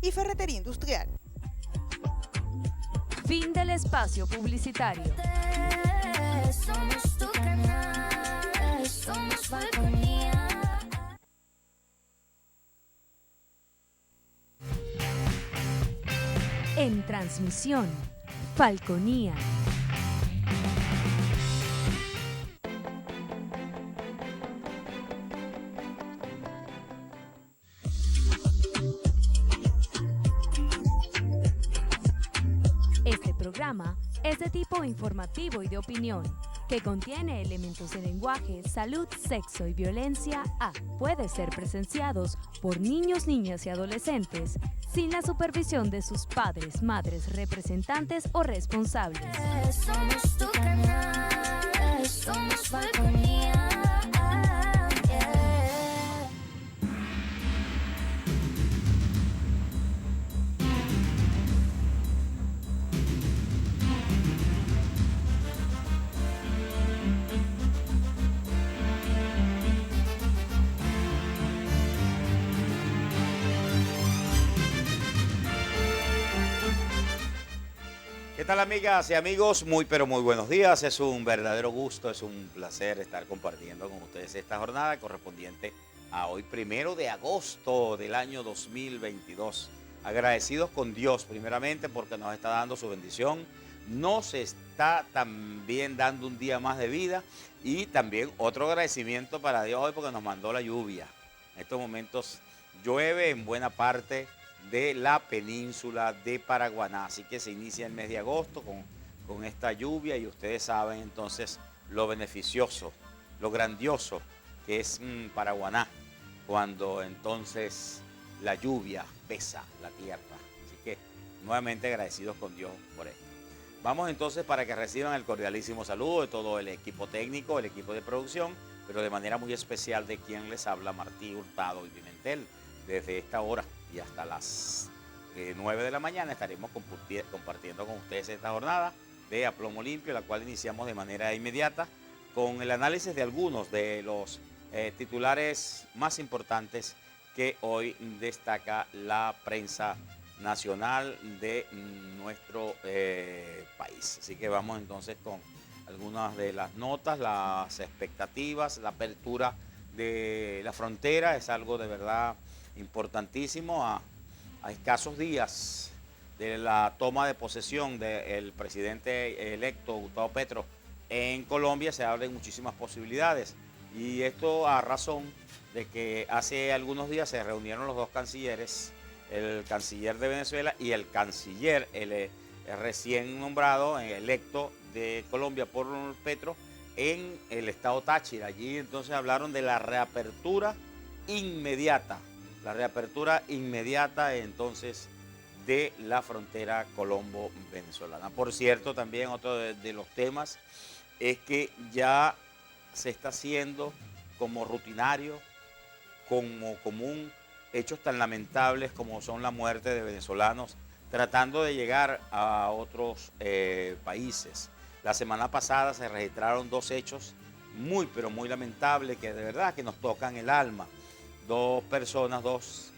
y ferretería industrial. Fin del espacio publicitario. Somos tu canal, somos Falconía. En transmisión, Falconía. Este programa es de tipo informativo y de opinión, que contiene elementos de lenguaje, salud, sexo y violencia puede ser presenciados por niños, niñas y adolescentes sin la supervisión de sus padres, madres, representantes o responsables. Somos tu canal, somos Falconía. ¿Qué tal, amigas y amigos? Muy pero muy buenos días. Es un verdadero gusto, es un placer estar compartiendo con ustedes esta jornada correspondiente a hoy, 1 de agosto del año 2022. Agradecidos con Dios primeramente porque nos está dando su bendición, nos está también dando un día más de vida y también otro agradecimiento para Dios hoy porque nos mandó la lluvia. En estos momentos llueve en buena parte de la península de Paraguaná, así que se inicia el mes de agosto con esta lluvia y ustedes saben entonces lo beneficioso, lo grandioso que es Paraguaná cuando entonces la lluvia besa la tierra, así que nuevamente agradecidos con Dios por esto. Vamos entonces para que reciban el cordialísimo saludo de todo el equipo técnico, el equipo de producción, pero de manera muy especial de quien les habla, Martí Hurtado y Pimentel. Desde esta hora y hasta las 9 de la mañana estaremos compartiendo con ustedes esta jornada de A Plomo Limpio, la cual iniciamos de manera inmediata con el análisis de algunos de los titulares más importantes que hoy destaca la prensa nacional de nuestro país. Así que vamos entonces con algunas de las notas, las expectativas, la apertura de la frontera. Es algo de verdad importantísimo a escasos días de la toma de posesión del presidente electo Gustavo Petro en Colombia. Se abren muchísimas posibilidades y esto a razón de que hace algunos días se reunieron los dos cancilleres, el canciller de Venezuela y el canciller, el recién nombrado, electo de Colombia por Petro, en el estado Táchira. Allí entonces hablaron de la reapertura inmediata entonces de la frontera colombo-venezolana. Por cierto, también otro de los temas es que ya se está haciendo como rutinario, como común, hechos tan lamentables como son la muerte de venezolanos tratando de llegar a otros países. La semana pasada se registraron dos hechos muy pero muy lamentables que de verdad que nos tocan el alma. Dos personas, dos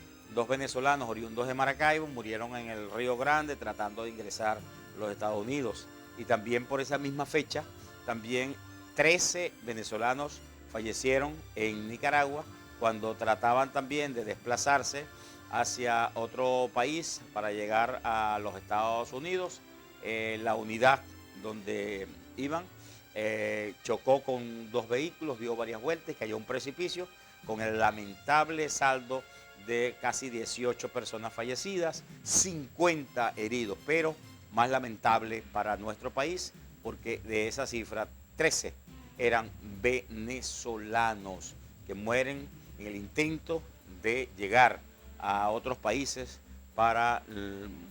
venezolanos oriundos de Maracaibo murieron en el Río Grande tratando de ingresar a los Estados Unidos. Y también por esa misma fecha, también 13 venezolanos fallecieron en Nicaragua cuando trataban también de desplazarse hacia otro país para llegar a los Estados Unidos. La unidad donde iban chocó con dos vehículos, dio varias vueltas, cayó a un precipicio, con el lamentable saldo de casi 18 personas fallecidas, 50 heridos, pero más lamentable para nuestro país, porque de esa cifra, 13 eran venezolanos que mueren en el intento de llegar a otros países para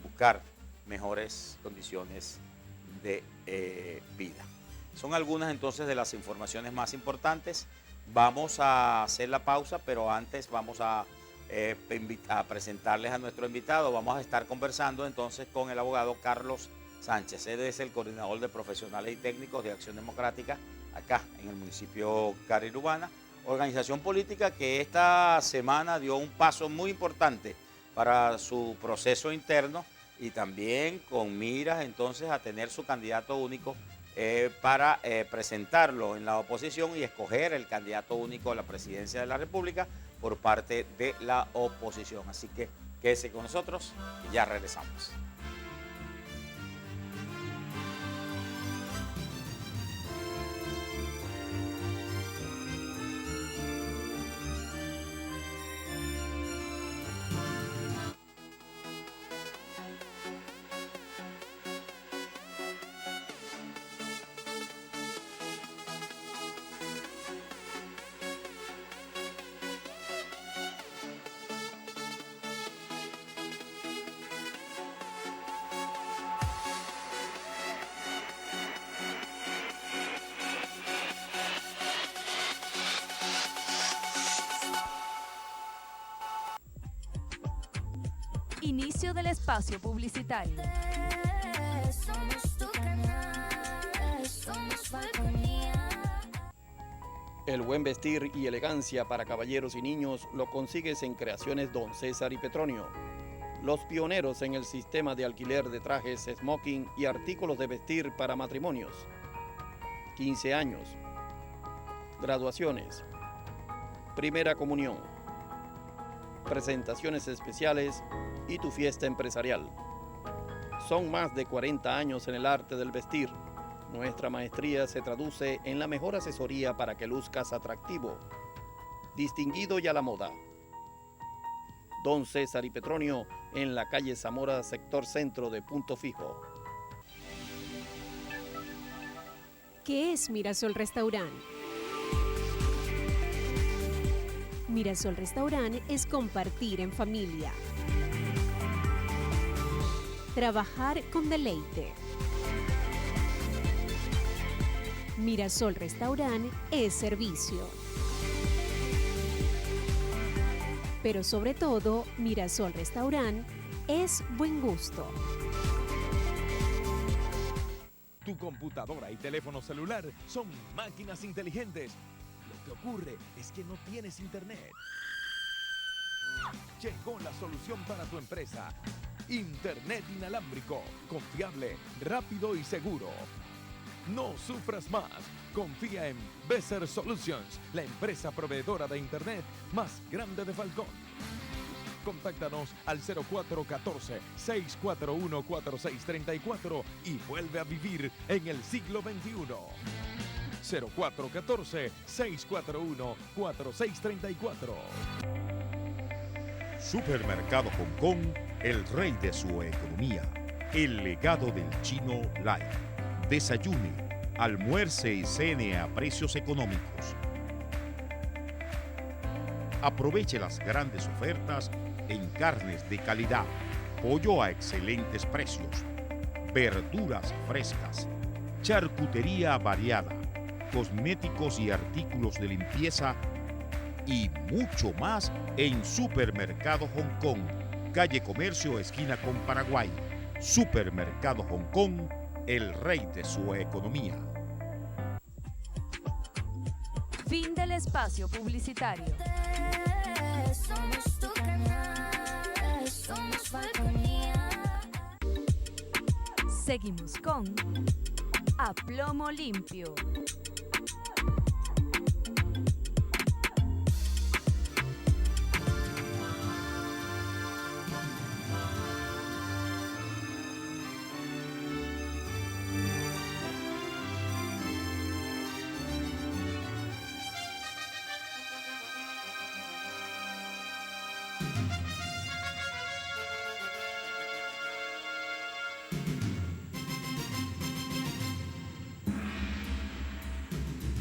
buscar mejores condiciones de vida. Son algunas entonces de las informaciones más importantes. Vamos a hacer la pausa, pero antes vamos a presentarles a nuestro invitado. Vamos a estar conversando entonces con el abogado Carlos Sánchez. Él es el coordinador de profesionales y técnicos de Acción Democrática acá en el municipio Carirubana, organización política que esta semana dio un paso muy importante para su proceso interno y también con miras entonces a tener su candidato único para presentarlo en la oposición y escoger el candidato único a la presidencia de la República por parte de la oposición. Así que quédese con nosotros y ya regresamos. Inicio del espacio publicitario. Somos tu canal, somos Falconía. El buen vestir y elegancia para caballeros y niños lo consigues en Creaciones Don César y Petronio. Los pioneros en el sistema de alquiler de trajes, smoking y artículos de vestir para matrimonios. 15 años. Graduaciones. Primera comunión. Presentaciones especiales y tu fiesta empresarial. Son más de 40 años en el arte del vestir. Nuestra maestría se traduce en la mejor asesoría para que luzcas atractivo, distinguido y a la moda. Don César y Petronio en la calle Zamora, sector centro de Punto Fijo. ¿Qué es Mirasol Restaurant? Mirasol Restaurant es compartir en familia. Trabajar con deleite. Mirasol Restaurant es servicio. Pero sobre todo, Mirasol Restaurant es buen gusto. Tu computadora y teléfono celular son máquinas inteligentes. Lo que ocurre es que no tienes internet. Llegó la solución para tu empresa. Internet inalámbrico, confiable, rápido y seguro. No sufras más. Confía en Beser Solutions, la empresa proveedora de internet más grande de Falcón. Contáctanos al 0414-641-4634 y vuelve a vivir en el siglo XXI. 0414-641-4634. Supermercado Hong Kong, el rey de su economía. El legado del chino Lai. Desayune, almuerce y cene a precios económicos. Aproveche las grandes ofertas en carnes de calidad, pollo a excelentes precios, verduras frescas, charcutería variada, cosméticos y artículos de limpieza y mucho más en Supermercado Hong Kong, calle Comercio, esquina con Paraguay. Supermercado Hong Kong, el rey de su economía. Fin del espacio publicitario. Somos tu canal, somos Falconía. Seguimos con A Plomo Limpio.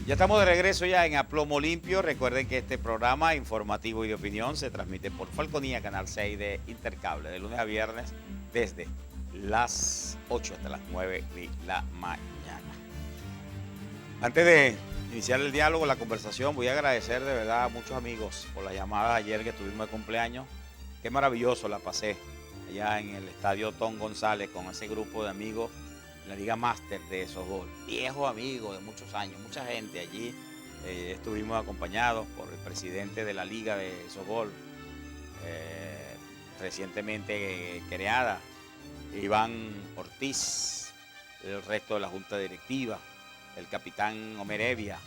Ya estamos de regreso ya en A Plomo Limpio. Recuerden que este programa informativo y de opinión se transmite por Falconía, Canal 6 de Intercable, de lunes a viernes desde las 8 hasta las 9 de la mañana. Antes de iniciar el diálogo, la conversación, voy a agradecer de verdad a muchos amigos por la llamada ayer que tuvimos de cumpleaños. Qué maravilloso la pasé allá en el estadio Tom González con ese grupo de amigos, la Liga Máster de softball, viejos amigos de muchos años, mucha gente allí. Estuvimos acompañados por el presidente de la Liga de softball, recientemente creada, Iván Ortiz, el resto de la junta directiva, el capitán Homer Evia,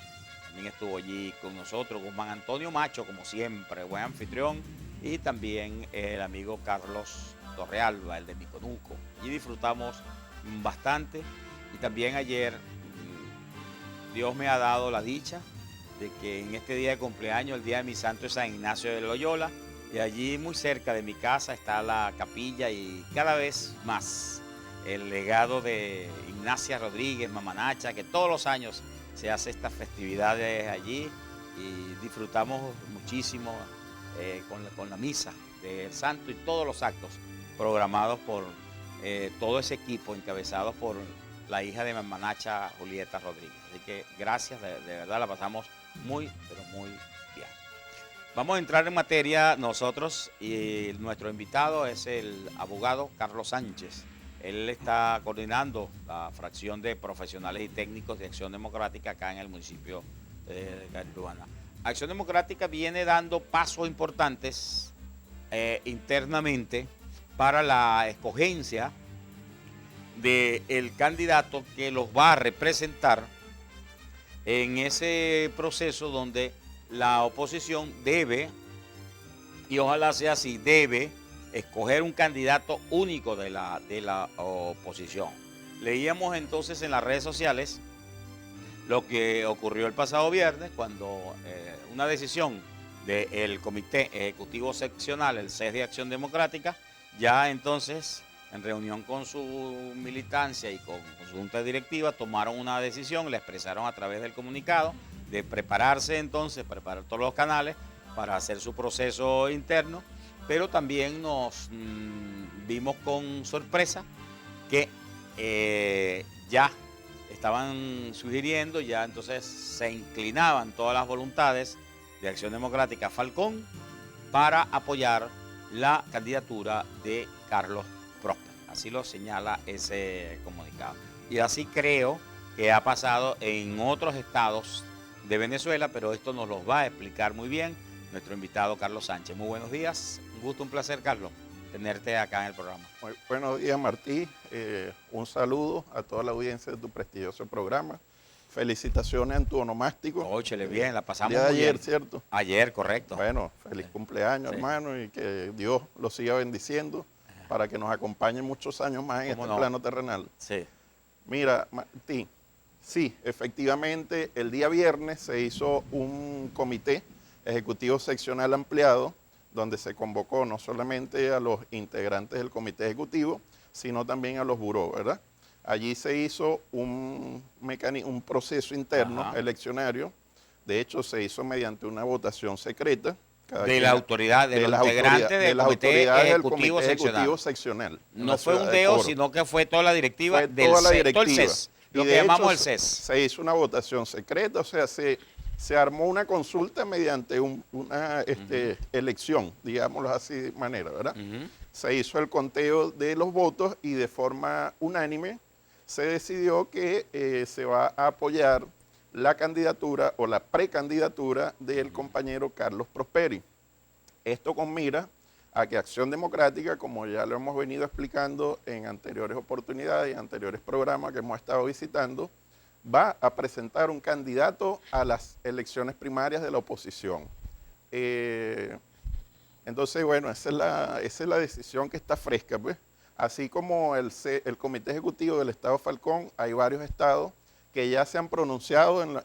también estuvo allí con nosotros, Guzmán Antonio Macho, como siempre, buen anfitrión, y también el amigo Carlos Torrealba, el de Miconuco. Y disfrutamos bastante, y también ayer Dios me ha dado la dicha de que en este día de cumpleaños, el día de mi santo es San Ignacio de Loyola, y allí muy cerca de mi casa está la capilla y cada vez más el legado de Ignacia Rodríguez, Mamanacha, que todos los años se hace estas festividades allí y disfrutamos muchísimo con la misa del santo y todos los actos programados por todo ese equipo encabezado por la hija de Mamanacha, Julieta Rodríguez. Así que gracias, de verdad la pasamos muy, pero muy bien. Vamos a entrar en materia nosotros y nuestro invitado es el abogado Carlos Sánchez. Él está coordinando la fracción de profesionales y técnicos de Acción Democrática acá en el municipio de Galluana. Acción Democrática viene dando pasos importantes internamente para la escogencia del candidato que los va a representar en ese proceso donde la oposición debe, y ojalá sea así, debe escoger un candidato único de la oposición. Leíamos entonces en las redes sociales lo que ocurrió el pasado viernes cuando una decisión del Comité Ejecutivo Seccional, el CES de Acción Democrática, ya entonces en reunión con su militancia y con su junta directiva tomaron una decisión, la expresaron a través del comunicado de prepararse entonces, preparar todos los canales para hacer su proceso interno, pero también nos vimos con sorpresa que ya estaban sugiriendo, ya entonces se inclinaban todas las voluntades de Acción Democrática Falcón para apoyar la candidatura de Carlos Próspero. Así lo señala ese comunicado. Y así creo que ha pasado en otros estados de Venezuela, pero esto nos lo va a explicar muy bien nuestro invitado Carlos Sánchez. Muy buenos días, un gusto, un placer, Carlos, tenerte acá en el programa. Muy buenos días, Martí. Un saludo a toda la audiencia de tu prestigioso programa. Felicitaciones en tu onomástico. Óchele bien, la pasamos día de muy ayer, bien. ¿cierto? Ayer, correcto. Bueno, feliz cumpleaños, Sí. hermano, y que Dios lo siga bendiciendo para que nos acompañe muchos años más en este ¿Cómo no? plano terrenal. Sí. Mira, Martí, sí, efectivamente, el día viernes se hizo un comité ejecutivo seccional ampliado donde se convocó no solamente a los integrantes del comité ejecutivo, sino también a los burós, ¿verdad? Allí se hizo un proceso interno eleccionario. De hecho, se hizo mediante una votación secreta. De la autoridad, de los integrantes del Comité Ejecutivo Seccional. No fue un deo, sino que fue toda la directiva del CES, todo el CES, lo que llamamos el CES. Se hizo una votación secreta, o sea, se armó una consulta mediante una elección, digámoslo así de manera, ¿verdad? Se hizo el conteo de los votos y de forma unánime se decidió que se va a apoyar la candidatura o la precandidatura del compañero Carlos Prosperi. Esto con mira a que Acción Democrática, como ya lo hemos venido explicando en anteriores oportunidades y en anteriores programas que hemos estado visitando, va a presentar un candidato a las elecciones primarias de la oposición. Entonces, bueno, esa es la decisión que está fresca, pues. Así como el Comité Ejecutivo del Estado Falcón, hay varios estados que ya se han pronunciado en la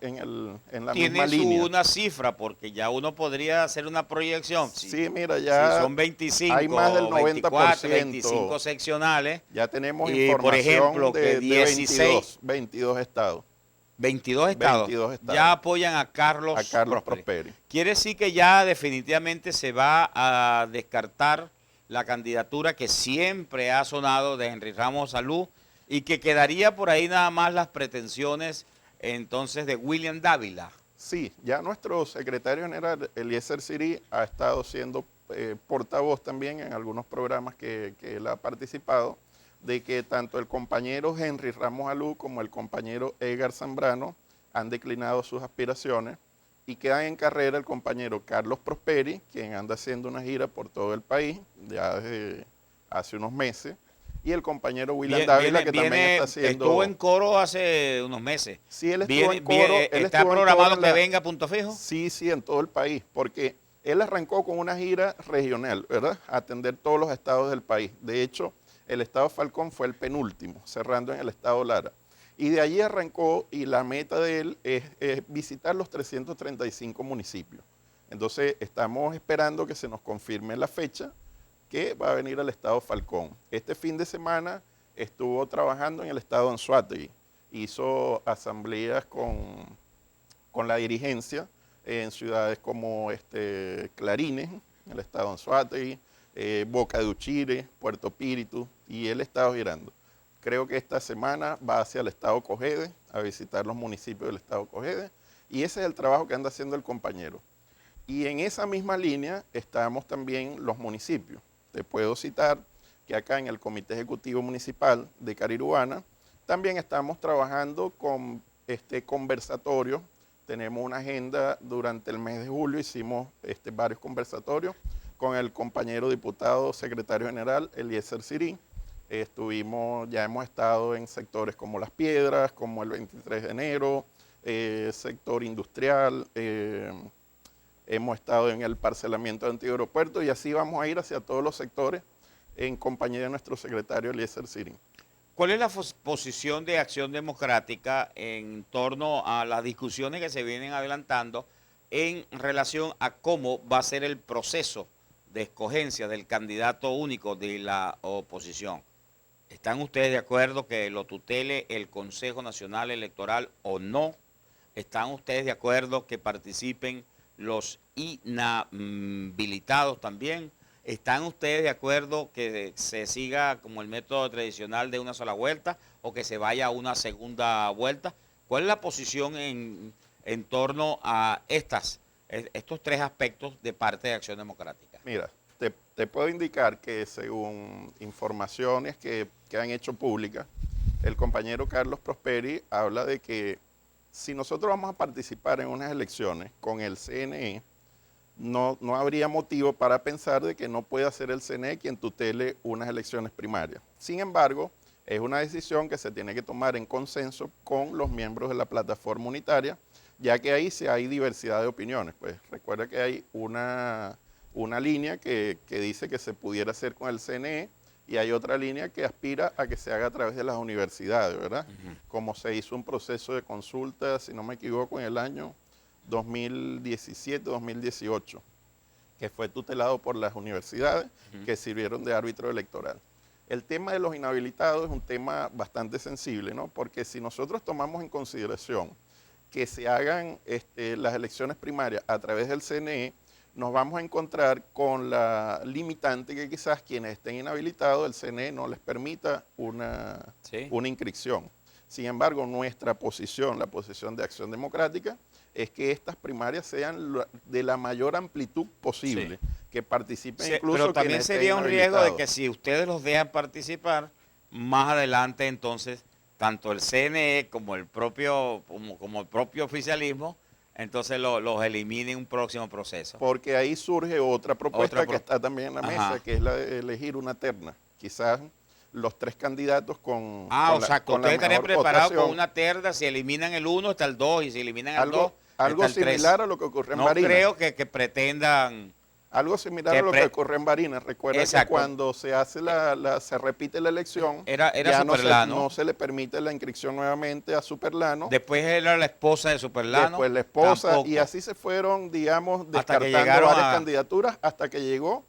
misma línea. Tiene una cifra, porque ya uno podría hacer una proyección. Sí, mira, ya si son 25, hay más del 90%. 24, 25 seccionales. Ya tenemos y, información por ejemplo, de, que 16, 22 estados. 22 estados ya apoyan a Carlos Prosperi. Quiere decir que ya definitivamente se va a descartar la candidatura que siempre ha sonado de Henry Ramos Salud y que quedaría por ahí nada más las pretensiones entonces de William Dávila. Sí, ya nuestro secretario general, Eliezer Siri, ha estado siendo portavoz también en algunos programas que él ha participado, de que tanto el compañero Henry Ramos Alú como el compañero Edgar Zambrano han declinado sus aspiraciones y quedan en carrera el compañero Carlos Prosperi, quien anda haciendo una gira por todo el país ya desde hace unos meses, y el compañero William Dávila, que también está haciendo... Estuvo en coro hace unos meses. Sí, él estuvo en coro. ¿Está programado que venga a Punto Fijo? Sí, en todo el país, porque él arrancó con una gira regional, ¿verdad? A atender todos los estados del país. De hecho, el estado Falcón fue el penúltimo, cerrando en el estado Lara. Y de allí arrancó, y la meta de él es visitar los 335 municipios. Entonces, estamos esperando que se nos confirme la fecha que va a venir al estado Falcón. Este fin de semana estuvo trabajando en el estado Anzoátegui. Hizo asambleas con la dirigencia en ciudades como Clarines, en el estado Anzoátegui, Boca de Uchire, Puerto Píritu, y él estaba girando. Creo que esta semana va hacia el estado Cogede, a visitar los municipios del estado Cogede, y ese es el trabajo que anda haciendo el compañero. Y en esa misma línea estamos también los municipios. Te puedo citar que acá en el Comité Ejecutivo Municipal de Cariruana también estamos trabajando con conversatorios. Tenemos una agenda durante el mes de julio, hicimos varios conversatorios con el compañero diputado secretario general Eliezer Sirí. Ya hemos estado en sectores como Las Piedras, como el 23 de enero, sector industrial, hemos estado en el parcelamiento de antiguo aeropuerto, y así vamos a ir hacia todos los sectores en compañía de nuestro secretario Eliezer Sirí. ¿Cuál es la posición de Acción Democrática en torno a las discusiones que se vienen adelantando en relación a cómo va a ser el proceso de escogencia del candidato único de la oposición? ¿Están ustedes de acuerdo que lo tutele el Consejo Nacional Electoral o no? ¿Están ustedes de acuerdo que participen los inhabilitados también? ¿Están ustedes de acuerdo que se siga como el método tradicional de una sola vuelta o que se vaya a una segunda vuelta? ¿Cuál es la posición en torno a estos tres aspectos de parte de Acción Democrática? Mira, te puedo indicar que según informaciones que han hecho públicas, el compañero Carlos Prosperi habla de que si nosotros vamos a participar en unas elecciones con el CNE, no habría motivo para pensar de que no pueda ser el CNE quien tutele unas elecciones primarias. Sin embargo, es una decisión que se tiene que tomar en consenso con los miembros de la plataforma unitaria, ya que ahí sí hay diversidad de opiniones. Pues recuerda que hay una línea que dice que se pudiera hacer con el CNE, y hay otra línea que aspira a que se haga a través de las universidades, ¿verdad? Como se hizo un proceso de consulta, si no me equivoco, en el año 2017-2018, que fue tutelado por las universidades que sirvieron de árbitro electoral. El tema de los inhabilitados es un tema bastante sensible, ¿no? Porque si nosotros tomamos en consideración que se hagan las elecciones primarias a través del CNE, nos vamos a encontrar con la limitante que quizás quienes estén inhabilitados, el CNE no les permita una inscripción. Sin embargo, nuestra posición, la posición de Acción Democrática, es que estas primarias sean de la mayor amplitud posible, que participen incluso pero también quienes sería estén un riesgo de inhabilitados. que si ustedes los dejan participar, más adelante entonces, tanto el CNE como el propio oficialismo, entonces los elimine en un próximo proceso. Porque ahí surge otra propuesta que está también en la mesa, que es la de elegir una terna. Quizás los tres candidatos con o sea, que ustedes estarían preparados con una terna, si eliminan el 1 está el 2, y si eliminan el 2 algo está el 3. similar a lo que ocurre en Barinas. No creo que pretendan... Algo similar a lo que ocurre en Barinas. Recuerda que cuando se hace se repite la elección, era ya Superlano. no se le permite la inscripción nuevamente a Superlano. Después era la esposa de Superlano. Después la esposa, tampoco. y así se fueron, digamos, Hasta descartando varias candidaturas hasta que llegó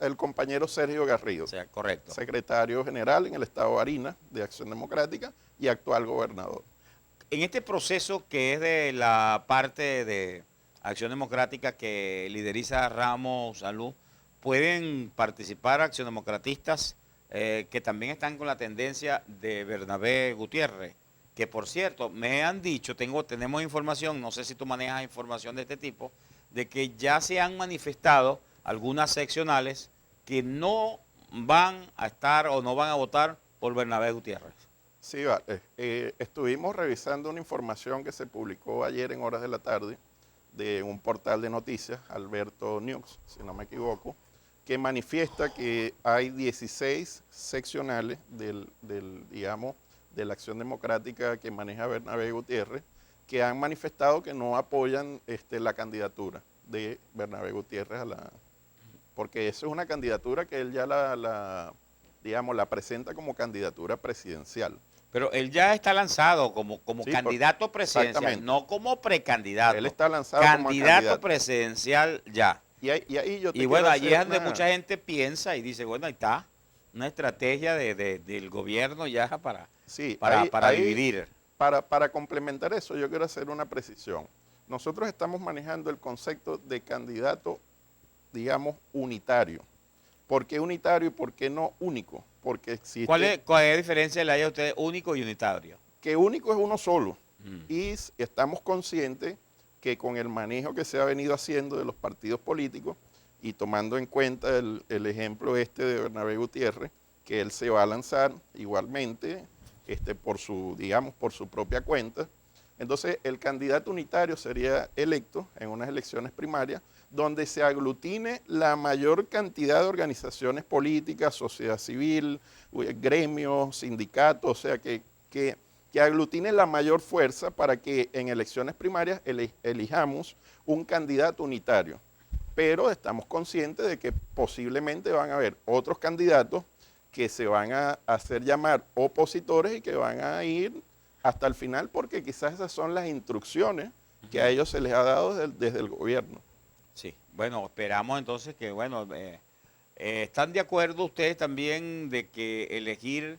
el compañero Sergio Garrido, correcto, secretario general en el estado de Barinas de Acción Democrática y actual gobernador. En este proceso que es de la parte de Acción Democrática que lideriza Ramos Salud, ¿pueden participar acciondemocratistas que también están con la tendencia de Bernabé Gutiérrez? Que por cierto, me han dicho, tenemos información, no sé si tú manejas información de este tipo, de que ya se han manifestado algunas seccionales que no van a estar o no van a votar por Bernabé Gutiérrez. Sí, vale. Estuvimos revisando una información que se publicó ayer en horas de la tarde de un portal de noticias, Alberto News, si no me equivoco, que manifiesta que hay 16 seccionales digamos, de la Acción Democrática que maneja Bernabé Gutiérrez, que han manifestado que no apoyan la candidatura de Bernabé Gutiérrez porque eso es una candidatura que él ya digamos, la presenta como candidatura presidencial. Pero él ya está lanzado como Sí, candidato presidencial, no como precandidato. Él está lanzado como candidato presidencial ya. Y ahí yo te Y bueno, quiero allí es hacer donde una- mucha gente piensa y dice, bueno, ahí está una estrategia del gobierno ya para Sí, para ahí, dividir. Para complementar eso, yo quiero hacer una precisión. Nosotros estamos manejando el concepto de candidato, digamos, unitario. ¿Por qué unitario y por qué no único? Porque existe... ¿Cuál es la diferencia le hay a ustedes único y unitario? Que único es uno solo. Mm. Y estamos conscientes que con el manejo que se ha venido haciendo de los partidos políticos y tomando en cuenta el ejemplo de Bernabé Gutiérrez, que él se va a lanzar igualmente por su propia cuenta. Entonces, el candidato unitario sería electo en unas elecciones primarias donde se aglutine la mayor cantidad de organizaciones políticas, sociedad civil, gremios, sindicatos, o sea, que aglutine la mayor fuerza para que en elecciones primarias elijamos un candidato unitario. Pero estamos conscientes de que posiblemente van a haber otros candidatos que se van a hacer llamar opositores y que van a ir hasta el final porque quizás esas son las instrucciones que a ellos se les ha dado desde el gobierno. Sí, bueno, esperamos entonces que, bueno, ¿están de acuerdo ustedes también de que elegir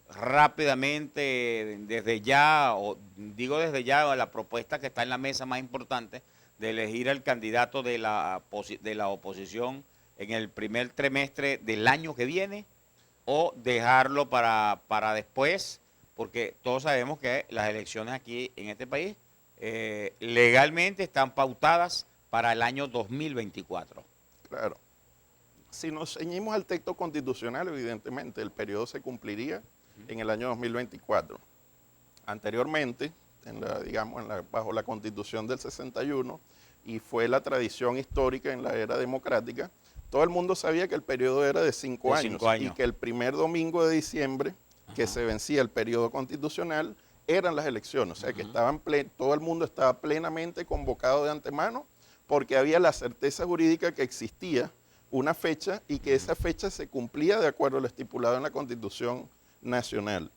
rápidamente desde ya, o digo desde ya, la propuesta que está en la mesa más importante de elegir al candidato de la oposición en el primer trimestre del año que viene o dejarlo para después? Porque todos sabemos que las elecciones aquí en este país legalmente están pautadas para el año 2024. Claro. Si nos ceñimos al texto constitucional, evidentemente el periodo se cumpliría en el año 2024. Anteriormente, bajo la Constitución del 61, y fue la tradición histórica en la era democrática, todo el mundo sabía que el periodo era de 5 años y que el primer domingo de diciembre, que se vencía el periodo constitucional, eran las elecciones. O sea, que todo el mundo estaba plenamente convocado de antemano porque había la certeza jurídica que existía una fecha y que esa fecha se cumplía de acuerdo a lo estipulado en la Constitución Nacional.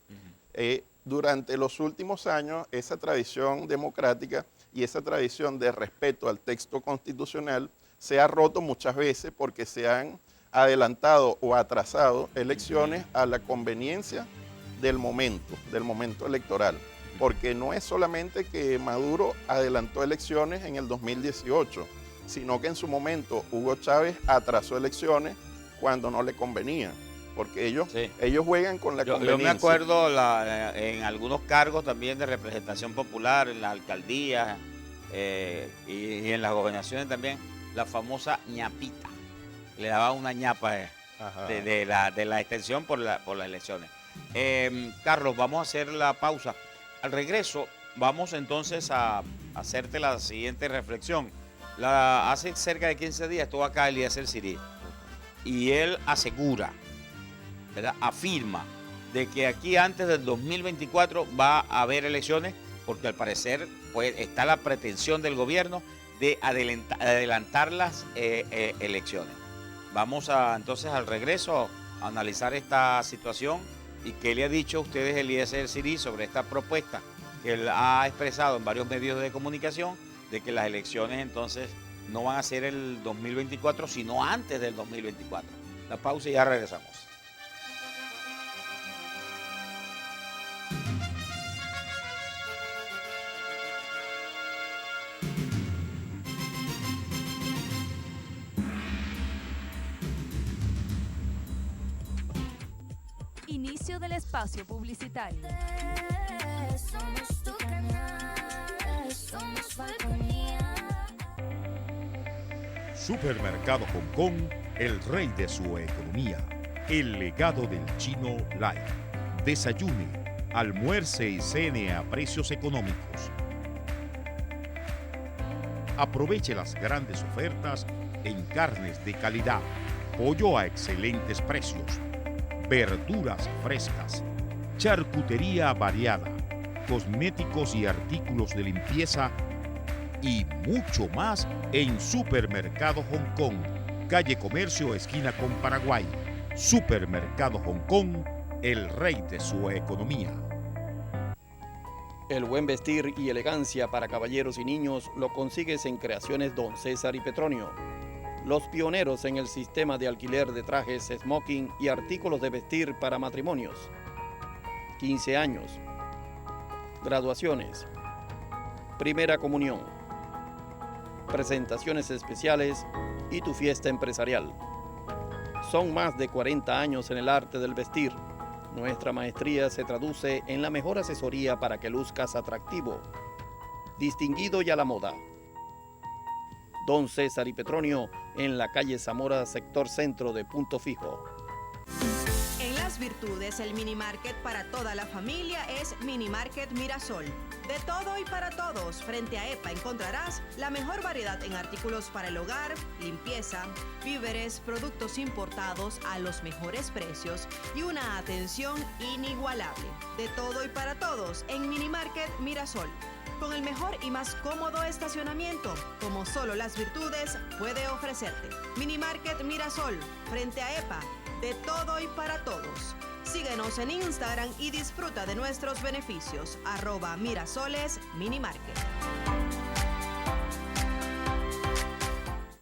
Durante los últimos años, esa tradición democrática y esa tradición de respeto al texto constitucional se ha roto muchas veces porque se han adelantado o atrasado elecciones a la conveniencia del momento electoral. Porque no es solamente que Maduro adelantó elecciones en el 2018, sino que en su momento Hugo Chávez atrasó elecciones cuando no le convenía, porque ellos juegan con la conveniencia. Yo me acuerdo en algunos cargos también de representación popular, en las alcaldías y en las gobernaciones también, la famosa ñapita. Le daba una ñapa de la extensión por las elecciones. Carlos, vamos a hacer la pausa. Al regreso, vamos entonces a hacerte la siguiente reflexión. Hace cerca de 15 días estuvo acá Eliezer Sirí y él asegura, ¿verdad? Afirma de que aquí antes del 2024 va a haber elecciones porque al parecer pues, está la pretensión del gobierno de adelantar las elecciones. Vamos entonces al regreso a analizar esta situación y qué le ha dicho a ustedes Eliezer Sirí sobre esta propuesta que él ha expresado en varios medios de comunicación de que las elecciones entonces no van a ser el 2024, sino antes del 2024. La pausa y ya regresamos. Inicio del espacio publicitario. Somos tu canal, somos Falconía. Supermercado Hong Kong, el rey de su economía. El legado del chino Life. Desayune, almuerce y cene a precios económicos. Aproveche las grandes ofertas en carnes de calidad, pollo a excelentes precios, verduras frescas, charcutería variada, cosméticos y artículos de limpieza y mucho más en Supermercado Hong Kong, calle Comercio, esquina con Paraguay. Supermercado Hong Kong, el rey de su economía. El buen vestir y elegancia para caballeros y niños lo consigues en Creaciones Don César y Petronio, los pioneros en el sistema de alquiler de trajes, smoking y artículos de vestir para matrimonios, 15 años, graduaciones, primera comunión, presentaciones especiales y tu fiesta empresarial. Son más de 40 años en el arte del vestir. Nuestra maestría se traduce en la mejor asesoría para que luzcas atractivo, distinguido y a la moda. Don César y Petronio en la calle Zamora, sector centro de Punto Fijo. En Las Virtudes, el mini market para toda la familia es Mini Market Mirasol. De todo y para todos, frente a EPA encontrarás la mejor variedad en artículos para el hogar, limpieza, víveres, productos importados a los mejores precios y una atención inigualable. De todo y para todos en Mini Market Mirasol. Con el mejor y más cómodo estacionamiento, como solo Las Virtudes puede ofrecerte. Mini Market Mirasol, frente a EPA, de todo y para todos. Síguenos en Instagram y disfruta de nuestros beneficios. @Mirasoles Minimarket.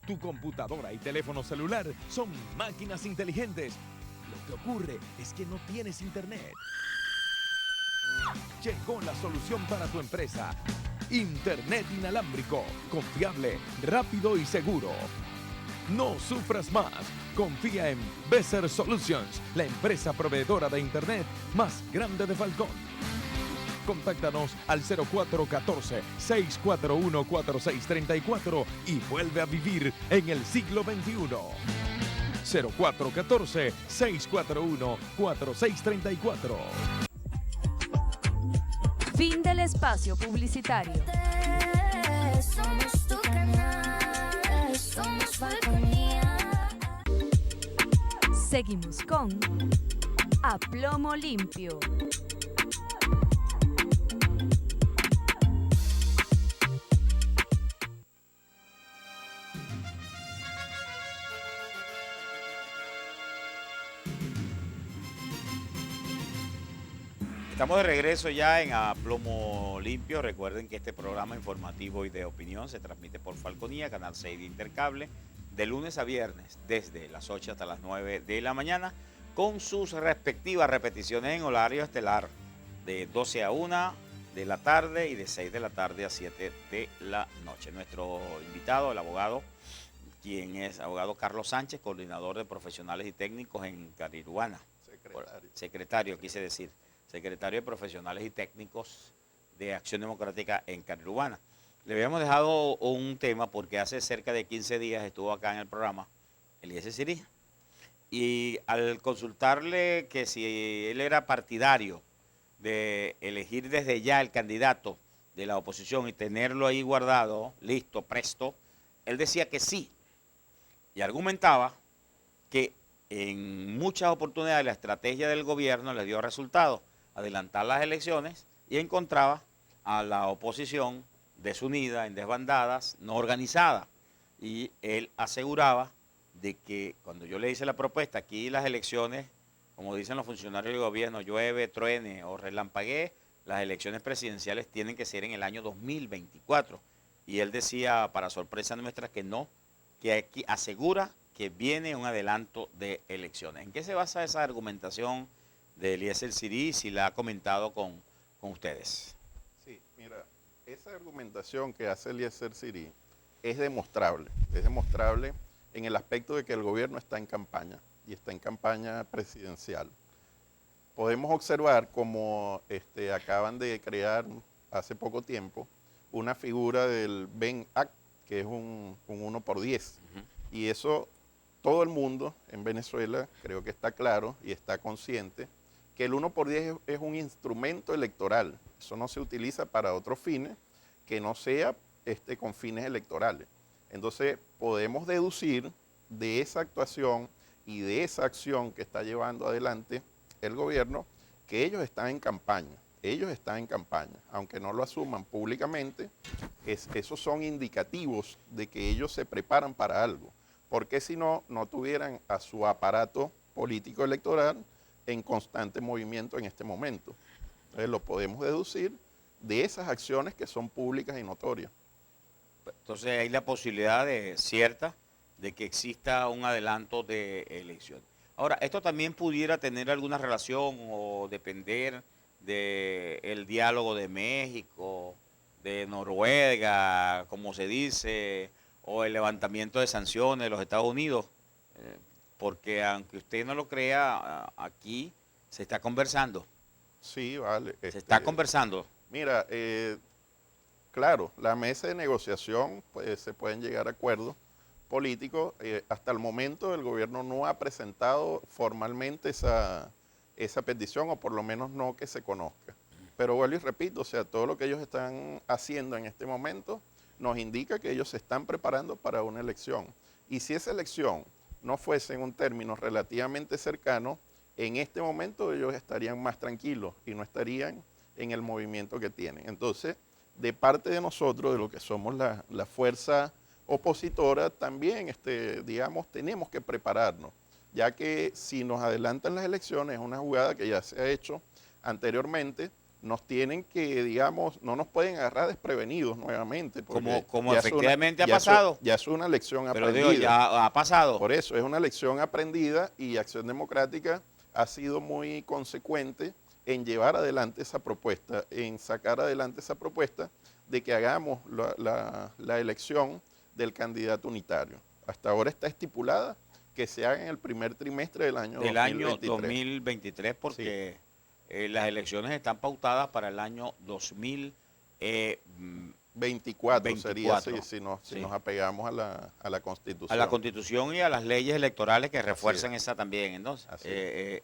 Tu computadora y teléfono celular son máquinas inteligentes. Lo que ocurre es que no tienes internet. Llegó la solución para tu empresa. Internet inalámbrico, confiable, rápido y seguro. No sufras más. Confía en Beser Solutions, la empresa proveedora de Internet más grande de Falcón. Contáctanos al 0414-641-4634 y vuelve a vivir en el siglo XXI. 0414-641-4634. Fin del espacio publicitario. Somos tu canal, somos Falconía. Seguimos con A Plomo Limpio. Estamos de regreso ya en A Plomo Limpio. Recuerden que este programa informativo y de opinión se transmite por Falconía, Canal 6 de Intercable, de lunes a viernes, desde las 8 hasta las 9 de la mañana, con sus respectivas repeticiones en horario estelar, de 12 a 1 de la tarde y de 6 de la tarde a 7 de la noche. Nuestro invitado, el abogado, quien es abogado Carlos Sánchez, coordinador de profesionales y técnicos en Cariruana. Secretario, quise decir. Secretario de Profesionales y Técnicos de Acción Democrática en Cariruana. Le habíamos dejado un tema porque hace cerca de 15 días estuvo acá en el programa Eliezer Sirí. Y al consultarle que si él era partidario de elegir desde ya el candidato de la oposición y tenerlo ahí guardado, listo, presto, él decía que sí. Y argumentaba que en muchas oportunidades la estrategia del gobierno le dio resultados, adelantar las elecciones, y encontraba a la oposición desunida, en desbandadas, no organizada. Y él aseguraba de que cuando yo le hice la propuesta, aquí las elecciones, como dicen los funcionarios del gobierno, llueve, truene o relampaguee, las elecciones presidenciales tienen que ser en el año 2024. Y él decía, para sorpresa nuestra, que no, que aquí asegura que viene un adelanto de elecciones. ¿En qué se basa esa argumentación de Eliezer Sirí, si la ha comentado con ustedes? Sí, mira, esa argumentación que hace Eliezer Sirí es demostrable en el aspecto de que el gobierno está en campaña, y está en campaña presidencial. Podemos observar como acaban de crear hace poco tiempo una figura del Ben Act, que es un 1 por 10. Y eso, todo el mundo en Venezuela creo que está claro y está consciente que el 1 por 10 es un instrumento electoral. Eso no se utiliza para otros fines que no sea con fines electorales. Entonces, podemos deducir de esa actuación y de esa acción que está llevando adelante el gobierno que ellos están en campaña. Ellos están en campaña, aunque no lo asuman públicamente, esos son indicativos de que ellos se preparan para algo, porque si no, no tuvieran a su aparato político electoral en constante movimiento en este momento. Entonces lo podemos deducir de esas acciones que son públicas y notorias. Entonces hay la posibilidad cierta de que exista un adelanto de elecciones. Ahora, esto también pudiera tener alguna relación o depender del diálogo de México, de Noruega, como se dice, o el levantamiento de sanciones de los Estados Unidos, porque aunque usted no lo crea, aquí se está conversando. Sí, vale. Se está conversando. Mira, claro, la mesa de negociación, pues se pueden llegar a acuerdos políticos. Hasta el momento el gobierno no ha presentado formalmente esa petición, o por lo menos no que se conozca. Pero vuelvo y repito, o sea, todo lo que ellos están haciendo en este momento nos indica que ellos se están preparando para una elección. Y si esa elección no fuese en un término relativamente cercano, en este momento ellos estarían más tranquilos y no estarían en el movimiento que tienen. Entonces, de parte de nosotros, de lo que somos la fuerza opositora, también, digamos, tenemos que prepararnos, ya que si nos adelantan las elecciones, es una jugada que ya se ha hecho anteriormente, nos tienen que, digamos, no nos pueden agarrar desprevenidos nuevamente. Como efectivamente ha pasado. Ya es una lección aprendida. Pero digo, ya ha pasado. Por eso, es una lección aprendida y Acción Democrática ha sido muy consecuente en llevar adelante esa propuesta, en sacar adelante esa propuesta de que hagamos la elección del candidato unitario. Hasta ahora está estipulada que se haga en el primer trimestre del año 2023, porque las elecciones están pautadas para el año 2024 sería si nos apegamos a la Constitución. A la Constitución y a las leyes electorales que refuerzan esa también, entonces.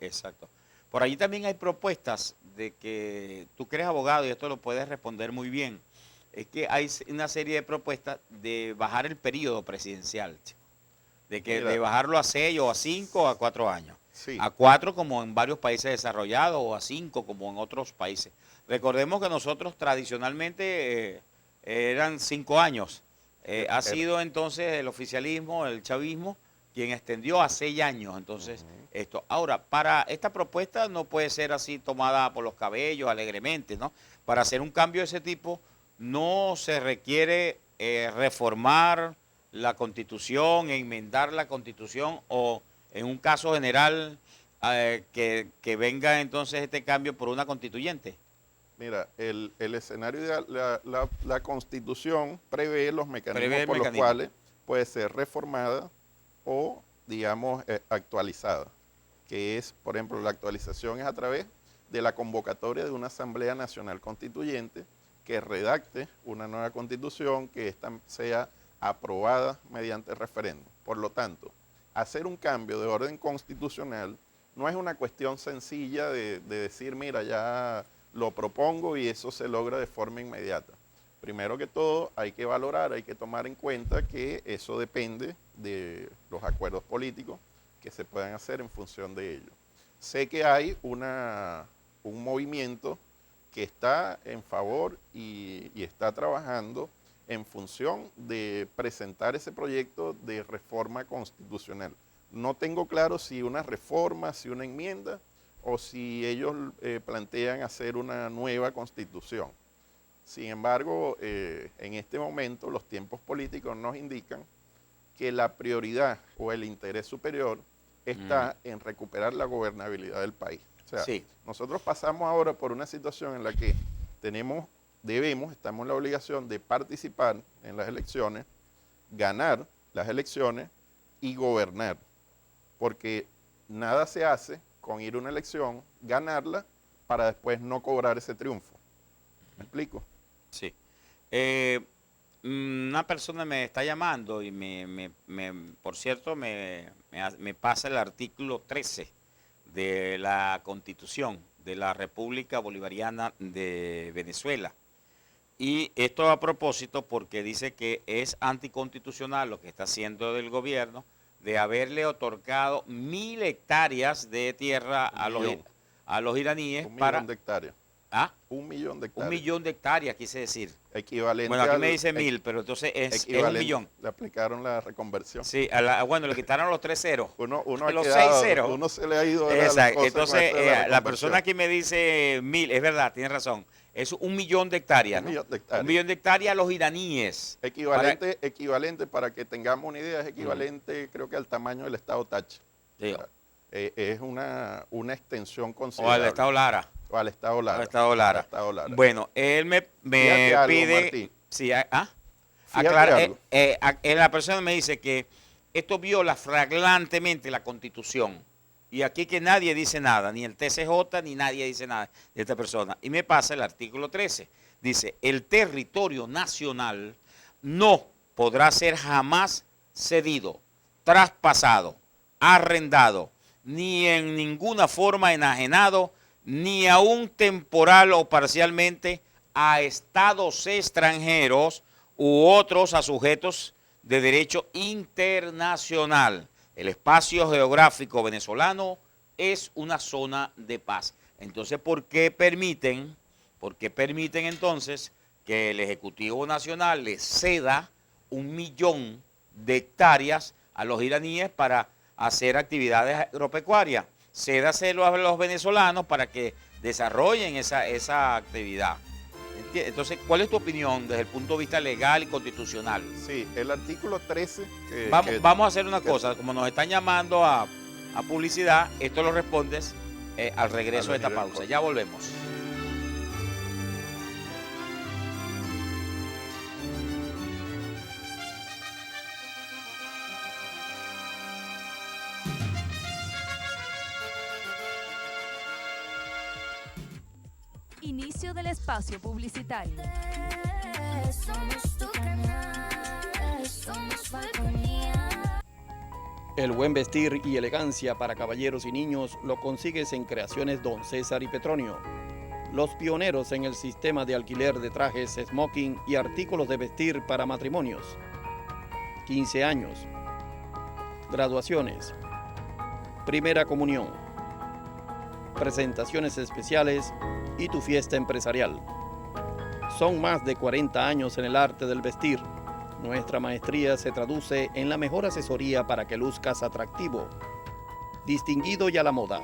Exacto. Por allí también hay propuestas de que tú que eres abogado y esto lo puedes responder muy bien. Es que hay una serie de propuestas de bajar el periodo presidencial, chico. De bajarlo a 6 o a 5 o a 4 años. Sí. A 4 como en varios países desarrollados o a 5 como en otros países. Recordemos que nosotros tradicionalmente eran 5 años. Ha sido entonces el oficialismo, el chavismo, quien extendió a 6 años. Entonces, esto. Ahora, para esta propuesta no puede ser así tomada por los cabellos alegremente, ¿no? Para hacer un cambio de ese tipo no se requiere reformar la Constitución, enmendar la Constitución o en un caso general que venga entonces este cambio por una constituyente. Mira, el escenario ideal, la Constitución prevé los mecanismos por los cuales puede ser reformada o, digamos, actualizada, que es, por ejemplo, la actualización es a través de la convocatoria de una Asamblea Nacional Constituyente que redacte una nueva Constitución, que esta sea aprobada mediante referéndum. Por lo tanto, hacer un cambio de orden constitucional no es una cuestión sencilla de decir, mira, ya lo propongo y eso se logra de forma inmediata. Primero que todo, hay que valorar, hay que tomar en cuenta que eso depende de los acuerdos políticos que se puedan hacer en función de ello. Sé que hay un movimiento que está en favor y está trabajando en función de presentar ese proyecto de reforma constitucional. No tengo claro si una reforma, si una enmienda, o si ellos plantean hacer una nueva constitución. Sin embargo, en este momento los tiempos políticos nos indican que la prioridad o el interés superior está en recuperar la gobernabilidad del país. O sea, nosotros pasamos ahora por una situación en la que estamos en la obligación de participar en las elecciones, ganar las elecciones y gobernar. Porque nada se hace con ir a una elección, ganarla, para después no cobrar ese triunfo. ¿Me explico? Sí. Una persona me está llamando y por cierto, me pasa el artículo 13 de la Constitución de la República Bolivariana de Venezuela. Y esto a propósito porque dice que es anticonstitucional lo que está haciendo el gobierno de haberle otorgado 1.000 hectáreas de tierra a los iraníes. 1 millón de hectáreas. ¿Ah? 1 millón de hectáreas. 1 millón de hectáreas, quise decir. Equivalente. Bueno, aquí me dice 1.000, pero entonces es 1 millón. Le aplicaron la reconversión. Sí, bueno, le quitaron los 3 ceros. Uno los ha 6 quedado, ceros. Uno se le ha ido. Exacto. Entonces, la persona aquí me dice 1.000, es verdad, tiene razón. Es 1 millón de hectáreas, ¿no? 1 millón de hectáreas. 1 millón de hectáreas a los iraníes. Equivalente, para que tengamos una idea, es equivalente, creo que al tamaño del estado Táchira. Sí. Es una extensión O considerable. al estado Lara. O al estado Lara. Al estado Lara. Al estado Lara. Bueno, él me pide... Martín. Sí, Fíjate la persona me dice que esto viola flagrantemente la Constitución. Y aquí que nadie dice nada, ni el TCJ, ni nadie dice nada de esta persona. Y me pasa el artículo 13. Dice, el territorio nacional no podrá ser jamás cedido, traspasado, arrendado, ni en ninguna forma enajenado, ni aún temporal o parcialmente a estados extranjeros u otros a sujetos de derecho internacional. El espacio geográfico venezolano es una zona de paz. Entonces, ¿por qué permiten entonces que el Ejecutivo Nacional le ceda 1 millón de hectáreas a los iraníes para hacer actividades agropecuarias? Cédaselo a los venezolanos para que desarrollen esa actividad. Entonces, ¿cuál es tu opinión desde el punto de vista legal y constitucional? Sí, el artículo 13... Vamos a hacer una cosa, como nos están llamando a publicidad, esto lo respondes al regreso de esta pausa. Ya volvemos. Inicio del espacio publicitario. Somos tu canal, somos Falconía. El buen vestir y elegancia para caballeros y niños lo consigues en Creaciones Don César y Petronio. Los pioneros en el sistema de alquiler de trajes, smoking y artículos de vestir para matrimonios. 15 años. Graduaciones. Primera comunión. Presentaciones especiales y tu fiesta empresarial. Son más de 40 años en el arte del vestir. Nuestra maestría se traduce en la mejor asesoría para que luzcas atractivo, distinguido y a la moda.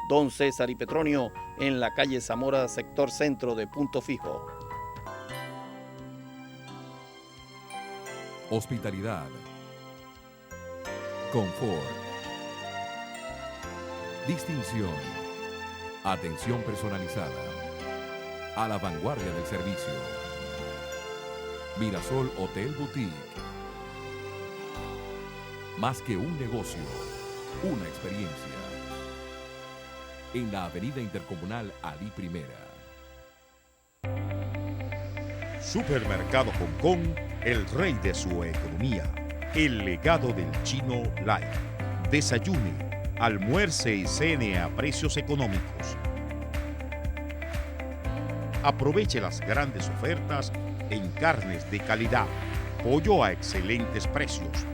Don César y Petronio en la calle Zamora, sector centro de Punto Fijo. Hospitalidad, confort, distinción, atención personalizada, a la vanguardia del servicio. Mirasol Hotel Boutique. Más que un negocio, una experiencia. En la Avenida Intercomunal Ali Primera. Supermercado Hong Kong, el rey de su economía. El legado del chino Lai. Desayune, almuerce y cene a precios económicos. Aproveche las grandes ofertas en carnes de calidad, pollo a excelentes precios,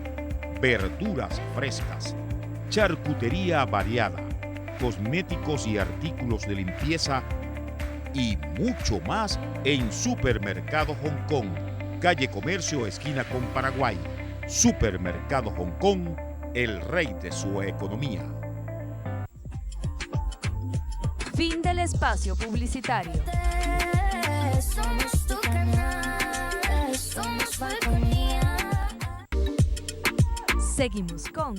verduras frescas, charcutería variada, cosméticos y artículos de limpieza y mucho más en Supermercado Hong Kong, calle Comercio, esquina con Paraguay. Supermercado Hong Kong, el rey de su economía. Fin del espacio publicitario. Somos tu canal, somos Falconía. Seguimos con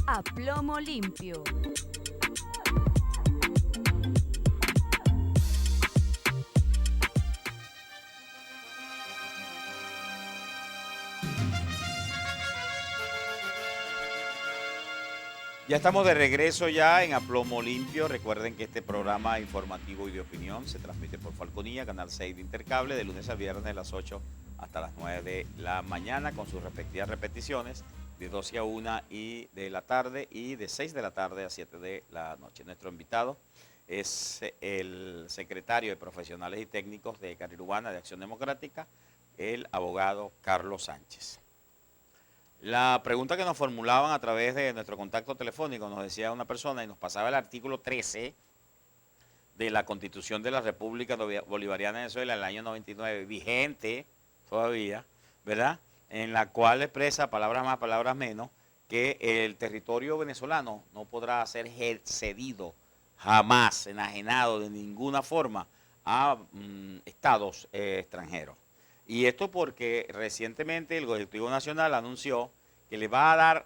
A Plomo Limpio. Ya estamos de regreso ya en A Plomo Limpio. Recuerden que este programa informativo y de opinión se transmite por Falconía, Canal 6 de Intercable, de lunes a viernes de las 8 hasta las 9 de la mañana, con sus respectivas repeticiones de 12 a 1 y de la tarde y de 6 de la tarde a 7 de la noche. Nuestro invitado es el secretario de Profesionales y Técnicos de Carrera Urbana de Acción Democrática, el abogado Carlos Sánchez. La pregunta que nos formulaban a través de nuestro contacto telefónico, nos decía una persona y nos pasaba el artículo 13 de la Constitución de la República Bolivariana de Venezuela del año 99, vigente todavía, ¿verdad? En la cual expresa, palabras más, palabras menos, que el territorio venezolano no podrá ser cedido jamás, enajenado de ninguna forma a estados extranjeros. Y esto porque recientemente el Ejecutivo Nacional anunció que le va a dar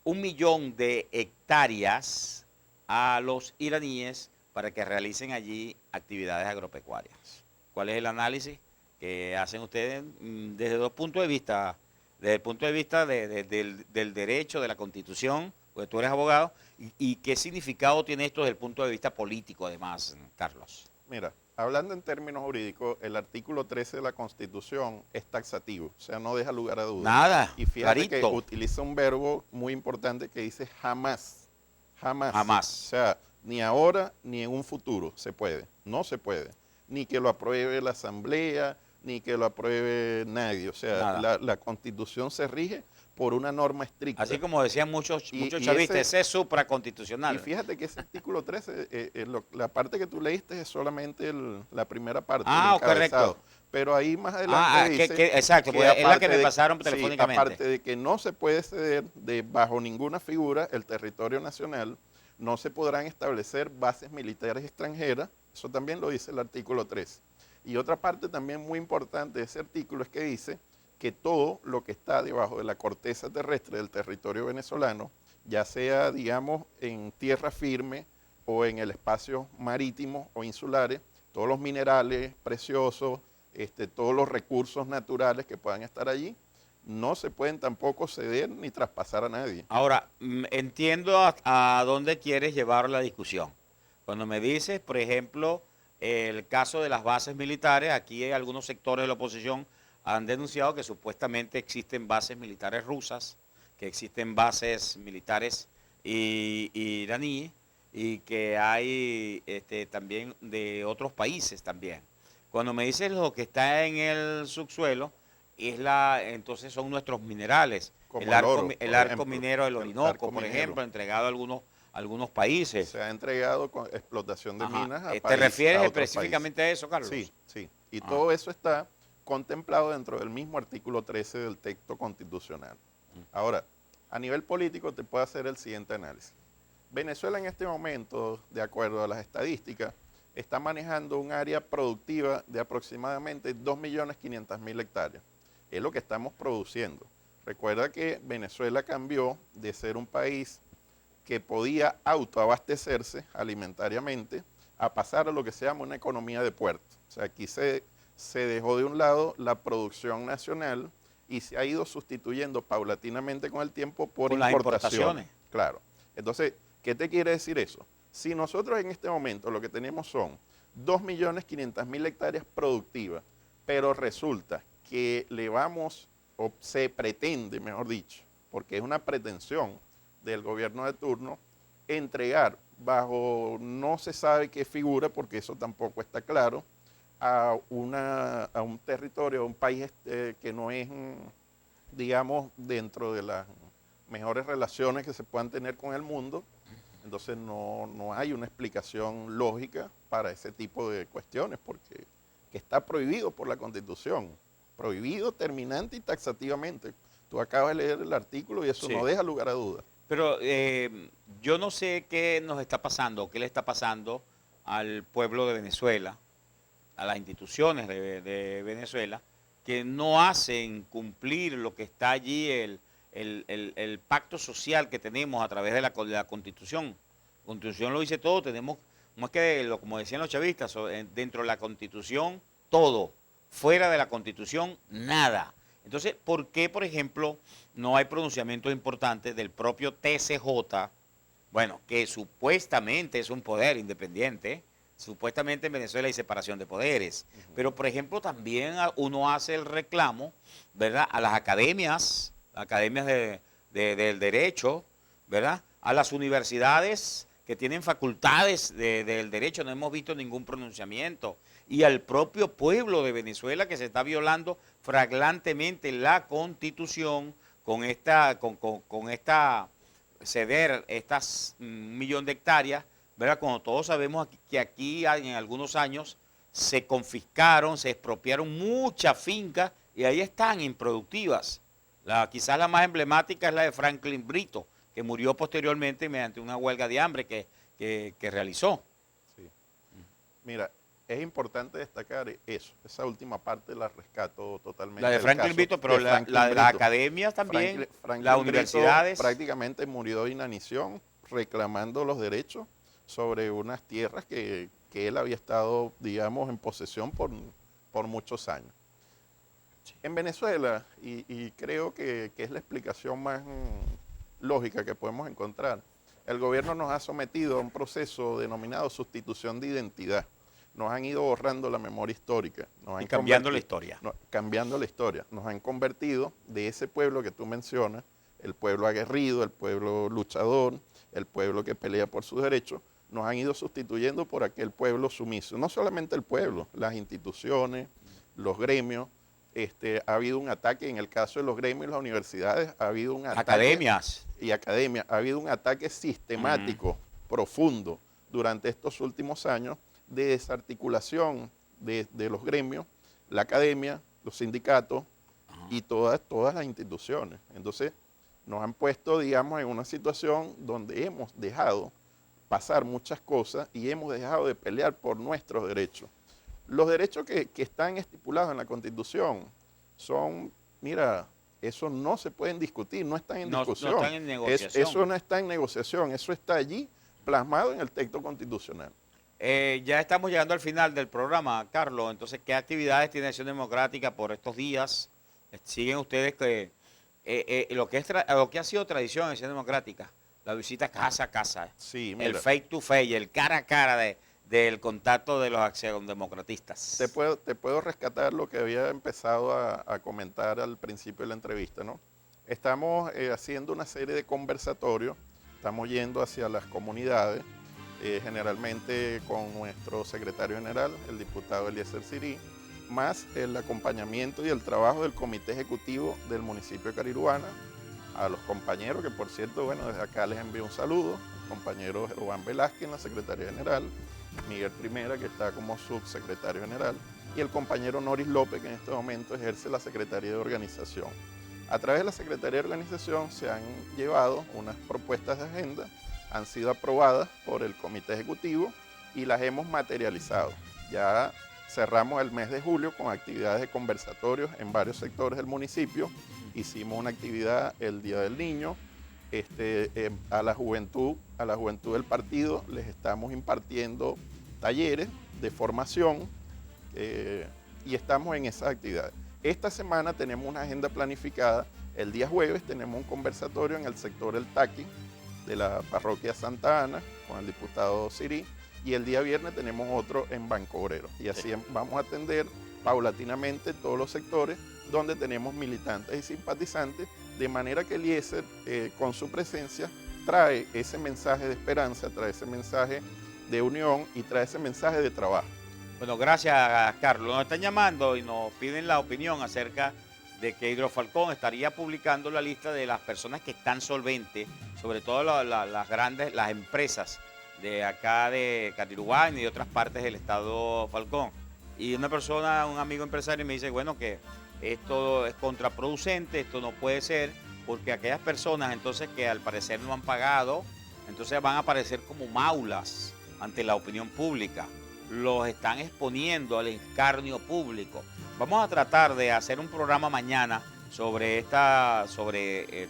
1 millón de hectáreas a los iraníes para que realicen allí actividades agropecuarias. ¿Cuál es el análisis que hacen ustedes desde dos puntos de vista? Desde el punto de vista del derecho, de la Constitución, porque tú eres abogado, y qué significado tiene esto desde el punto de vista político además, Carlos. Mira, hablando en términos jurídicos, el artículo 13 de la Constitución es taxativo, o sea, no deja lugar a dudas. Nada, y fíjate clarito. que utiliza un verbo muy importante que dice jamás, jamás. Jamás. O sea, ni ahora ni en un futuro se puede, no se puede. Ni que lo apruebe la Asamblea, ni que lo apruebe nadie. O sea, la Constitución se rige por una norma estricta. Así como decían muchos chavistas, ese es supraconstitucional. Y fíjate que ese artículo 13, la parte que tú leíste es solamente la primera parte, el encabezado. Correcto. Pero ahí más adelante dice exacto, que es la que me pasaron telefónicamente. Aparte de que no se puede ceder bajo ninguna figura el territorio nacional, no se podrán establecer bases militares extranjeras, eso también lo dice el artículo 13. Y otra parte también muy importante de ese artículo es que dice que todo lo que está debajo de la corteza terrestre del territorio venezolano, ya sea, digamos, en tierra firme o en el espacio marítimo o insulares, todos los minerales preciosos, todos los recursos naturales que puedan estar allí, no se pueden tampoco ceder ni traspasar a nadie. Ahora, entiendo a dónde quieres llevar la discusión. Cuando me dices, por ejemplo, el caso de las bases militares, aquí hay algunos sectores de la oposición han denunciado que supuestamente existen bases militares rusas, que existen bases militares iraníes y que hay también de otros países también. Cuando me dices lo que está en el subsuelo, entonces son nuestros minerales. Como el arco minero del Orinoco, por ejemplo, entregado a algunos países. Se ha entregado con explotación de minas a ¿Te países, refieres a otros específicamente países. a eso, Carlos? Sí, sí. Y todo eso está contemplado dentro del mismo artículo 13 del texto constitucional. Ahora, a nivel político te puedo hacer el siguiente análisis. Venezuela en este momento, de acuerdo a las estadísticas, está manejando un área productiva de aproximadamente 2.500.000 hectáreas. Es lo que estamos produciendo. Recuerda que Venezuela cambió de ser un país que podía autoabastecerse alimentariamente a pasar a lo que se llama una economía de puerto. O sea, aquí se dejó de un lado la producción nacional y se ha ido sustituyendo paulatinamente con el tiempo por importaciones. Claro. Entonces, ¿qué te quiere decir eso? Si nosotros en este momento lo que tenemos son 2.500.000 hectáreas productivas, pero resulta que o se pretende, mejor dicho, porque es una pretensión del gobierno de turno, entregar bajo no se sabe qué figura, porque eso tampoco está claro, a un territorio, a un país que no es, digamos, dentro de las mejores relaciones que se puedan tener con el mundo. Entonces no hay una explicación lógica para ese tipo de cuestiones, porque que está prohibido por la Constitución, prohibido terminante y taxativamente. Tú acabas de leer el artículo y eso no deja lugar a dudas. Pero yo no sé qué nos está pasando, qué le está pasando al pueblo de Venezuela, a las instituciones de Venezuela, que no hacen cumplir lo que está allí, el pacto social que tenemos a través de la Constitución. La Constitución lo dice todo, tenemos, más que como decían los chavistas, dentro de la Constitución todo, fuera de la Constitución nada. Entonces, ¿por qué, por ejemplo, no hay pronunciamientos importantes del propio TCJ? Bueno, que supuestamente es un poder independiente, supuestamente en Venezuela hay separación de poderes, pero por ejemplo también uno hace el reclamo, ¿verdad?, a las academias del derecho, ¿verdad?, a las universidades que tienen facultades del derecho, no hemos visto ningún pronunciamiento. Y al propio pueblo de Venezuela, que se está violando flagrantemente la Constitución con esta ceder estas 1 millón de hectáreas, ¿verdad? Cuando todos sabemos que aquí en algunos años se confiscaron, se expropiaron muchas fincas y ahí están improductivas. Quizás la más emblemática es la de Franklin Brito, que murió posteriormente mediante una huelga de hambre que realizó. Sí. Mira, es importante destacar eso, esa última parte la rescato totalmente. La de Franklin Brito, pero la de las academias también, las universidades. Prácticamente murió de inanición reclamando los derechos sobre unas tierras que él había estado, digamos, en posesión por muchos años. En Venezuela, y creo que es la explicación más lógica que podemos encontrar, el gobierno nos ha sometido a un proceso denominado sustitución de identidad. Nos han ido borrando la memoria histórica. Y cambiando la historia. Cambiando la historia. Nos han convertido de ese pueblo que tú mencionas, el pueblo aguerrido, el pueblo luchador, el pueblo que pelea por sus derechos, nos han ido sustituyendo por aquel pueblo sumiso. No solamente el pueblo, las instituciones, los gremios. Ha habido un ataque, en el caso de los gremios y las universidades, ha habido un ataque. Academias. Y academias. Ha habido un ataque sistemático, profundo, durante estos últimos años, de desarticulación de los gremios, la academia, los sindicatos y todas las instituciones. Entonces, nos han puesto, digamos, en una situación donde hemos dejado pasar muchas cosas y hemos dejado de pelear por nuestros derechos. Los derechos que están estipulados en la Constitución son, mira, eso no se pueden discutir, no están en discusión. No están en negociación. Eso no está en negociación, eso está allí plasmado en el texto constitucional. Ya estamos llegando al final del programa, Carlos. Entonces, ¿qué actividades tiene Acción Democrática por estos días? ¿Siguen ustedes lo que ha sido tradición en Acción Democrática? La visita casa a casa, sí, mira, el face to face, el cara a cara del contacto de los acción-democratistas. Te puedo rescatar lo que había empezado a comentar al principio de la entrevista, ¿no? Estamos haciendo una serie de conversatorios, estamos yendo hacia las comunidades, generalmente con nuestro secretario general, el diputado Eliezer Sirí, más el acompañamiento y el trabajo del comité ejecutivo del municipio de Cariruana, a los compañeros, que por cierto, bueno, desde acá les envío un saludo, el compañero Juan Velázquez en la Secretaría General, Miguel Primera, que está como subsecretario general, y el compañero Noris López, que en este momento ejerce la Secretaría de Organización. A través de la Secretaría de Organización se han llevado unas propuestas de agenda, han sido aprobadas por el Comité Ejecutivo y las hemos materializado. Ya cerramos el mes de julio con actividades de conversatorios en varios sectores del municipio. Hicimos una actividad el Día del Niño. A la juventud del partido les estamos impartiendo talleres de formación y estamos en esas actividades. Esta semana tenemos una agenda planificada. El día jueves tenemos un conversatorio en el sector El Taqui de la parroquia Santa Ana con el diputado Sirí, y el día viernes tenemos otro en Banco Obrero. Y así vamos a atender paulatinamente todos los sectores donde tenemos militantes y simpatizantes, de manera que Eliezer, con su presencia, trae ese mensaje de esperanza, trae ese mensaje de unión y trae ese mensaje de trabajo. Bueno, gracias, Carlos. Nos están llamando y nos piden la opinión acerca de que Hidrofalcón estaría publicando la lista de las personas que están solventes, sobre todo las empresas de acá de Catirubán y de otras partes del estado Falcón. Y una persona, un amigo empresario, me dice, bueno, que esto es contraproducente, esto no puede ser, porque aquellas personas entonces que al parecer no han pagado, entonces van a aparecer como maulas ante la opinión pública. Los están exponiendo al escarnio público. Vamos a tratar de hacer un programa mañana sobre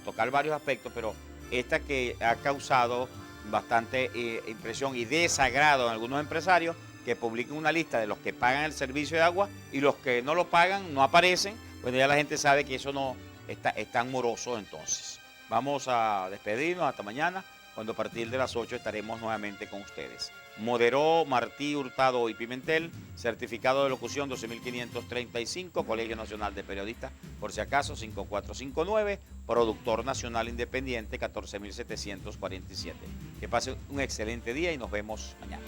tocar varios aspectos, pero esta que ha causado bastante impresión y desagrado en algunos empresarios, que publiquen una lista de los que pagan el servicio de agua y los que no lo pagan, no aparecen. Bueno, ya la gente sabe que eso no es tan moroso. Entonces vamos a despedirnos hasta mañana, cuando a partir de las 8 estaremos nuevamente con ustedes. Moderó Martí Hurtado y Pimentel, certificado de locución 12.535, Colegio Nacional de Periodistas, por si acaso, 5459 productor nacional independiente, 14.747. Que pase un excelente día y nos vemos mañana.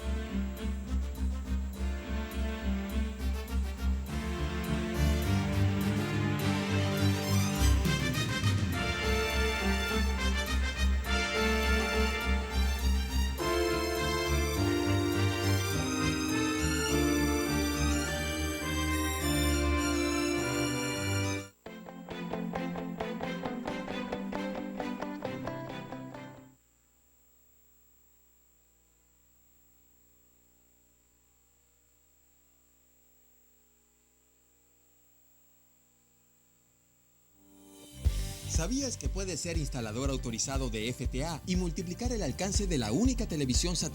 ¿Sabías que puedes ser instalador autorizado de FTA y multiplicar el alcance de la única televisión satelital